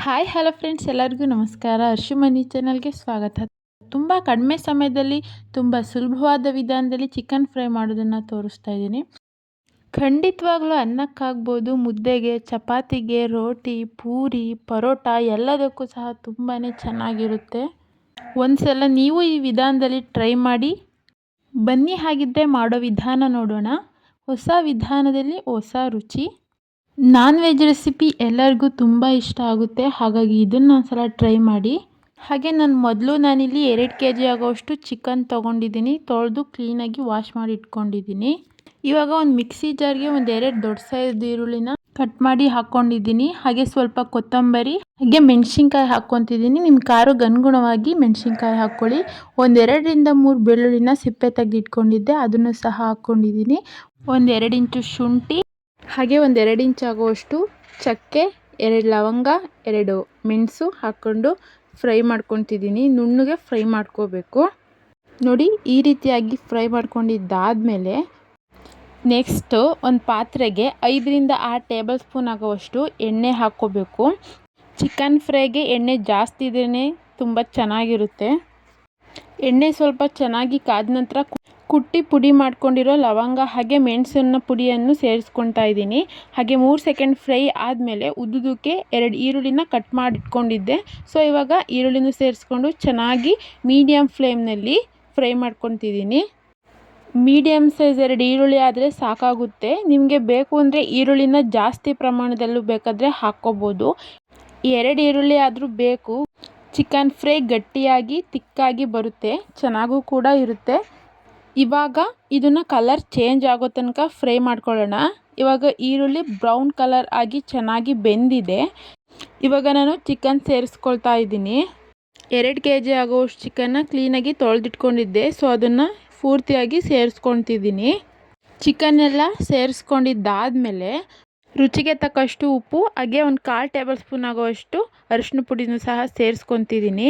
Hi hello friends, ಎಲ್ಲರಿಗೂ ನಮಸ್ಕಾರ. ಅರ್ಶು ಮನಿ ಚಾನಲ್ಗೆ ಸ್ವಾಗತ. ತುಂಬ ಕಡಿಮೆ ಸಮಯದಲ್ಲಿ ತುಂಬ ಸುಲಭವಾದ ವಿಧಾನದಲ್ಲಿ ಚಿಕನ್ ಫ್ರೈ ಮಾಡೋದನ್ನು ತೋರಿಸ್ತಾ ಇದ್ದೀನಿ. ಖಂಡಿತವಾಗ್ಲೂ ಅನ್ನಕ್ಕಾಗ್ಬೋದು, ಮುದ್ದೆಗೆ, ಚಪಾತಿಗೆ, ರೋಟಿ, ಪೂರಿ, ಪರೋಟ ಎಲ್ಲದಕ್ಕೂ ಸಹ ತುಂಬಾ ಚೆನ್ನಾಗಿರುತ್ತೆ. ಒಂದ್ಸಲ ನೀವು ಈ ವಿಧಾನದಲ್ಲಿ ಟ್ರೈ ಮಾಡಿ. ಬನ್ನಿ ಹಾಗಿದ್ದರೆ ಮಾಡೋ ವಿಧಾನ ನೋಡೋಣ. ಹೊಸ ವಿಧಾನದಲ್ಲಿ ಹೊಸ ರುಚಿ. ನಾನ್ ವೆಜ್ ರೆಸಿಪಿ ಎಲ್ಲರಿಗೂ ತುಂಬ ಇಷ್ಟ ಆಗುತ್ತೆ, ಹಾಗಾಗಿ ಇದನ್ನು ಒಂದ್ಸಲ ಟ್ರೈ ಮಾಡಿ. ಹಾಗೆ ನಾನಿಲ್ಲಿ 2 kg ಆಗೋಷ್ಟು ಚಿಕನ್ ತೊಗೊಂಡಿದ್ದೀನಿ. ತೊಳೆದು ಕ್ಲೀನಾಗಿ ವಾಶ್ ಮಾಡಿ ಇಟ್ಕೊಂಡಿದ್ದೀನಿ. ಇವಾಗ ಒಂದು ಮಿಕ್ಸಿ ಜಾರ್ಗೆ 2 ದೊಡ್ಡ ಸೈಜ್ ಈರುಳ್ಳಿನ ಕಟ್ ಮಾಡಿ ಹಾಕ್ಕೊಂಡಿದ್ದೀನಿ. ಹಾಗೆ ಸ್ವಲ್ಪ ಕೊತ್ತಂಬರಿ, ಹಾಗೆ ಮೆಣಸಿನ್ಕಾಯಿ ಹಾಕ್ಕೊತಿದ್ದೀನಿ. ನಿಮ್ಮ ಖಾರಕ್ಕೆ ಅನುಗುಣವಾಗಿ ಮೆಣಸಿನ್ಕಾಯಿ ಹಾಕ್ಕೊಳ್ಳಿ. 2 ರಿಂದ 3 ಬೆಳ್ಳುಳ್ಳಿನ ಸಿಪ್ಪೆ ತೆಗೆದಿಟ್ಕೊಂಡಿದ್ದೆ, ಅದನ್ನು ಸಹ ಹಾಕ್ಕೊಂಡಿದ್ದೀನಿ. 2 ಇಂಚು ಶುಂಠಿ, ಹಾಗೆ 2 ಇಂಚ್ ಆಗುವಷ್ಟು ಚಕ್ಕೆ, 2 ಲವಂಗ, 2 ಮೆಣಸು ಹಾಕ್ಕೊಂಡು ಫ್ರೈ ಮಾಡ್ಕೊತಿದ್ದೀನಿ. ನುಣ್ಣಗೆ ಫ್ರೈ ಮಾಡ್ಕೋಬೇಕು. ನೋಡಿ, ಈ ರೀತಿಯಾಗಿ ಫ್ರೈ ಮಾಡ್ಕೊಂಡಿದ್ದಾದಮೇಲೆ ನೆಕ್ಸ್ಟು ಒಂದು ಪಾತ್ರೆಗೆ 5 ರಿಂದ 6 ಟೇಬಲ್ ಸ್ಪೂನ್ ಆಗುವಷ್ಟು ಎಣ್ಣೆ ಹಾಕ್ಕೋಬೇಕು. ಚಿಕನ್ ಫ್ರೈಗೆ ಎಣ್ಣೆ ಜಾಸ್ತಿ ಇದ್ರೇ ತುಂಬ ಚೆನ್ನಾಗಿರುತ್ತೆ. ಎಣ್ಣೆ ಸ್ವಲ್ಪ ಚೆನ್ನಾಗಿ ಕಾದ ನಂತರ ಕುಟ್ಟಿ ಪುಡಿ ಮಾಡ್ಕೊಂಡಿರೋ ಲವಂಗ ಹಾಗೆ ಮೆಣಸಿನ ಪುಡಿಯನ್ನು ಸೇರಿಸ್ಕೊತಾ ಇದ್ದೀನಿ. ಹಾಗೆ 3 ಸೆಕೆಂಡ್ ಫ್ರೈ ಆದಮೇಲೆ ಉದ್ದುದಕ್ಕೆ 2 ಈರುಳ್ಳಿನ ಕಟ್ ಮಾಡಿ ಇಟ್ಕೊಂಡಿದ್ದೆ. ಸೊ ಇವಾಗ ಈರುಳ್ಳಿನ ಸೇರಿಸ್ಕೊಂಡು ಚೆನ್ನಾಗಿ ಮೀಡಿಯಮ್ ಫ್ಲೇಮ್ನಲ್ಲಿ ಫ್ರೈ ಮಾಡ್ಕೊತಿದ್ದೀನಿ. ಮೀಡಿಯಮ್ ಸೈಜ್ 2 ಈರುಳ್ಳಿ ಆದರೆ ಸಾಕಾಗುತ್ತೆ. ನಿಮಗೆ ಬೇಕು ಅಂದರೆ ಈರುಳ್ಳಿನ ಜಾಸ್ತಿ ಪ್ರಮಾಣದಲ್ಲೂ ಬೇಕಾದರೆ ಹಾಕ್ಕೋಬೋದು. 2 ಈರುಳ್ಳಿ ಆದರೂ ಬೇಕು. ಚಿಕನ್ ಫ್ರೈ ಗಟ್ಟಿಯಾಗಿ ತಿಕ್ಕಾಗಿ ಬರುತ್ತೆ, ಚೆನ್ನಾಗೂ ಕೂಡ ಇರುತ್ತೆ. ಇವಾಗ ಇದನ್ನು ಕಲರ್ ಚೇಂಜ್ ಆಗೋ ತನಕ ಫ್ರೈ ಮಾಡ್ಕೊಳ್ಳೋಣ. ಇವಾಗ ಈರುಳ್ಳಿ ಬ್ರೌನ್ ಕಲರ್ ಆಗಿ ಚೆನ್ನಾಗಿ ಬೆಂದಿದೆ. ಇವಾಗ ನಾನು ಚಿಕನ್ ಸೇರಿಸ್ಕೊಳ್ತಾ ಇದ್ದೀನಿ. 2 kg ಆಗೋಷ್ಟು ಚಿಕನ್ನ ಕ್ಲೀನಾಗಿ ತೊಳೆದಿಟ್ಕೊಂಡಿದ್ದೆ. ಸೊ ಅದನ್ನು ಪೂರ್ತಿಯಾಗಿ ಸೇರಿಸ್ಕೊತಿದ್ದೀನಿ. ಚಿಕನ್ ಎಲ್ಲ ಸೇರಿಸ್ಕೊಂಡಿದ್ದಾದಮೇಲೆ ರುಚಿಗೆ ತಕ್ಕಷ್ಟು ಉಪ್ಪು, ಹಾಗೆ 1/4 ಟೇಬಲ್ ಸ್ಪೂನ್ ಆಗುವಷ್ಟು ಅರಿಶಿನ ಪುಡಿನೂ ಸಹ ಸೇರಿಸ್ಕೊತಿದ್ದೀನಿ.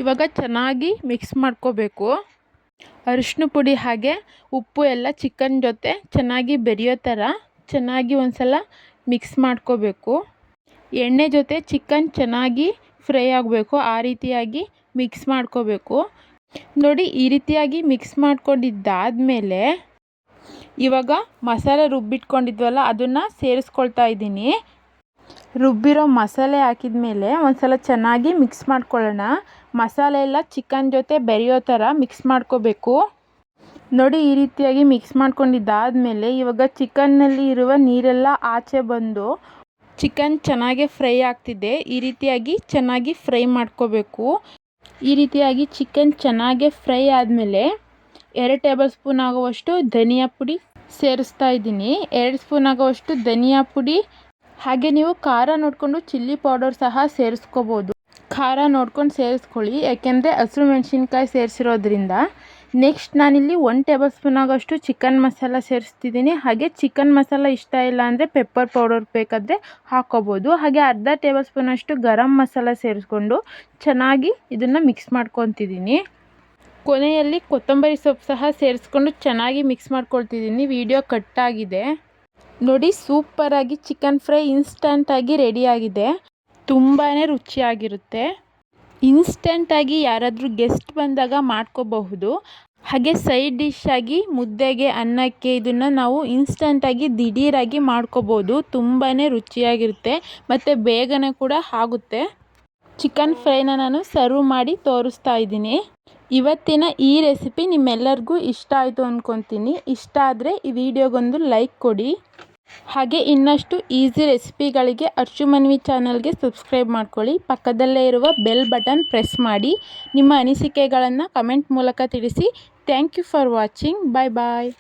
ಇವಾಗ ಚೆನ್ನಾಗಿ ಮಿಕ್ಸ್ ಮಾಡ್ಕೋಬೇಕು. ಅರಿಶಿನ ಪುಡಿ ಹಾಗೆ ಉಪ್ಪು ಎಲ್ಲ ಚಿಕನ್ ಜೊತೆ ಚೆನ್ನಾಗಿ ಬೆರೆಯೋ ಥರ ಚೆನ್ನಾಗಿ ಒಂದ್ಸಲ ಮಿಕ್ಸ್ ಮಾಡ್ಕೋಬೇಕು. ಎಣ್ಣೆ ಜೊತೆ ಚಿಕನ್ ಚೆನ್ನಾಗಿ ಫ್ರೈ ಆಗಬೇಕು, ಆ ರೀತಿಯಾಗಿ ಮಿಕ್ಸ್ ಮಾಡ್ಕೋಬೇಕು. ನೋಡಿ, ಈ ರೀತಿಯಾಗಿ ಮಿಕ್ಸ್ ಮಾಡ್ಕೊಂಡಿದ್ದಾದಮೇಲೆ ಇವಾಗ ಮಸಾಲೆ ರುಬ್ಬಿಟ್ಕೊಂಡಿದ್ವಲ್ಲ ಅದನ್ನು ಸೇರಿಸ್ಕೊಳ್ತಾ ಇದ್ದೀನಿ. ರುಬ್ಬಿರೋ ಮಸಾಲೆ ಹಾಕಿದ ಮೇಲೆ ಒಂದ್ಸಲ ಚೆನ್ನಾಗಿ ಮಿಕ್ಸ್ ಮಾಡ್ಕೊಳ್ಳೋಣ. ಮಸಾಲೆ ಎಲ್ಲ ಚಿಕನ್ ಜೊತೆ ಬೆರೆಯೋ ಥರ ಮಿಕ್ಸ್ ಮಾಡ್ಕೋಬೇಕು. ನೋಡಿ, ಈ ರೀತಿಯಾಗಿ ಮಿಕ್ಸ್ ಮಾಡ್ಕೊಂಡಿದ್ದಾದಮೇಲೆ ಇವಾಗ ಚಿಕನ್ನಲ್ಲಿ ಇರುವ ನೀರೆಲ್ಲ ಆಚೆ ಬಂದು ಚಿಕನ್ ಚೆನ್ನಾಗಿ ಫ್ರೈ ಆಗ್ತಿದೆ. ಈ ರೀತಿಯಾಗಿ ಚೆನ್ನಾಗಿ ಫ್ರೈ ಮಾಡ್ಕೋಬೇಕು. ಈ ರೀತಿಯಾಗಿ ಚಿಕನ್ ಚೆನ್ನಾಗಿ ಫ್ರೈ ಆದಮೇಲೆ 2 ಟೇಬಲ್ ಸ್ಪೂನ್ ಆಗುವಷ್ಟು ಧನಿಯಾ ಪುಡಿ ಸೇರಿಸ್ತಾ ಇದ್ದೀನಿ. 2 ಸ್ಪೂನ್ ಆಗುವಷ್ಟು ಧನಿಯಾ ಪುಡಿ, ಹಾಗೆ ನೀವು ಖಾರ ನೋಡಿಕೊಂಡು ಚಿಲ್ಲಿ ಪೌಡರ್ ಸಹ ಸೇರಿಸ್ಕೋಬೋದು. ಖಾರ ನೋಡ್ಕೊಂಡು ಸೇರಿಸ್ಕೊಳ್ಳಿ, ಯಾಕೆಂದರೆ ಹಸಿರು ಮೆಣಸಿನ್ಕಾಯಿ ಸೇರಿಸಿರೋದ್ರಿಂದ. ನೆಕ್ಸ್ಟ್ ನಾನಿಲ್ಲಿ 1 ಟೇಬಲ್ ಸ್ಪೂನ್ ಆಗೋಷ್ಟು ಚಿಕನ್ ಮಸಾಲ ಸೇರಿಸ್ತಿದ್ದೀನಿ. ಹಾಗೆ ಚಿಕನ್ ಮಸಾಲ ಇಷ್ಟ ಇಲ್ಲ ಅಂದರೆ ಪೆಪ್ಪರ್ ಪೌಡರ್ ಬೇಕಾದರೆ ಹಾಕ್ಕೋಬೋದು. ಹಾಗೆ ಅರ್ಧ ಟೇಬಲ್ ಸ್ಪೂನಷ್ಟು ಗರಂ ಮಸಾಲ ಸೇರಿಸ್ಕೊಂಡು ಚೆನ್ನಾಗಿ ಇದನ್ನು ಮಿಕ್ಸ್ ಮಾಡ್ಕೊತಿದ್ದೀನಿ. ಕೊನೆಯಲ್ಲಿ ಕೊತ್ತಂಬರಿ ಸೊಪ್ಪು ಸಹ ಸೇರಿಸ್ಕೊಂಡು ಚೆನ್ನಾಗಿ ಮಿಕ್ಸ್ ಮಾಡ್ಕೊಳ್ತಿದ್ದೀನಿ. ವಿಡಿಯೋ ಕಟ್ಟಾಗಿದೆ. ನೋಡಿ, ಸೂಪರಾಗಿ ಚಿಕನ್ ಫ್ರೈ ಇನ್ಸ್ಟಂಟಾಗಿ ರೆಡಿಯಾಗಿದೆ. ತುಂಬಾ ರುಚಿಯಾಗಿರುತ್ತೆ. ಇನ್ಸ್ಟಂಟಾಗಿ ಯಾರಾದರೂ ಗೆಸ್ಟ್ ಬಂದಾಗ ಮಾಡ್ಕೋಬಹುದು. ಹಾಗೆ ಸೈಡ್ ಡಿಶ್ ಆಗಿ ಮುದ್ದೆಗೆ, ಅನ್ನಕ್ಕೆ ಇದನ್ನು ನಾವು ಇನ್ಸ್ಟಂಟಾಗಿ ದಿಢೀರಾಗಿ ಮಾಡ್ಕೋಬೋದು. ತುಂಬಾ ರುಚಿಯಾಗಿರುತ್ತೆ ಮತ್ತು ಬೇಗನೆ ಕೂಡ ಆಗುತ್ತೆ. ಚಿಕನ್ ಫ್ರೈನ ನಾನು ಸರ್ವ್ ಮಾಡಿ ತೋರಿಸ್ತಾ ಇದ್ದೀನಿ. ಇವತ್ತಿನ ಈ ರೆಸಿಪಿ ನಿಮ್ಮೆಲ್ಲರಿಗೂ ಇಷ್ಟ ಆಯಿತು ಅಂದ್ಕೊತೀನಿ. ಇಷ್ಟ ಆದರೆ ಈ ವಿಡಿಯೋಗೊಂದು ಲೈಕ್ ಕೊಡಿ. ಹಾಗೆ ಇನ್ನಷ್ಟು ಈಸಿ ರೆಸಿಪಿಗಳಿಗೆ ಅರ್ಶು ಮನ್ವಿ ಚಾನಲ್ಗೆ ಸಬ್ಸ್ಕ್ರೈಬ್ ಮಾಡ್ಕೊಳ್ಳಿ. ಪಕ್ಕದಲ್ಲೇ ಇರುವ ಬೆಲ್ ಬಟನ್ ಪ್ರೆಸ್ ಮಾಡಿ. ನಿಮ್ಮ ಅನಿಸಿಕೆಗಳನ್ನು ಕಮೆಂಟ್ ಮೂಲಕ ತಿಳಿಸಿ. Thank you for watching. Bye bye.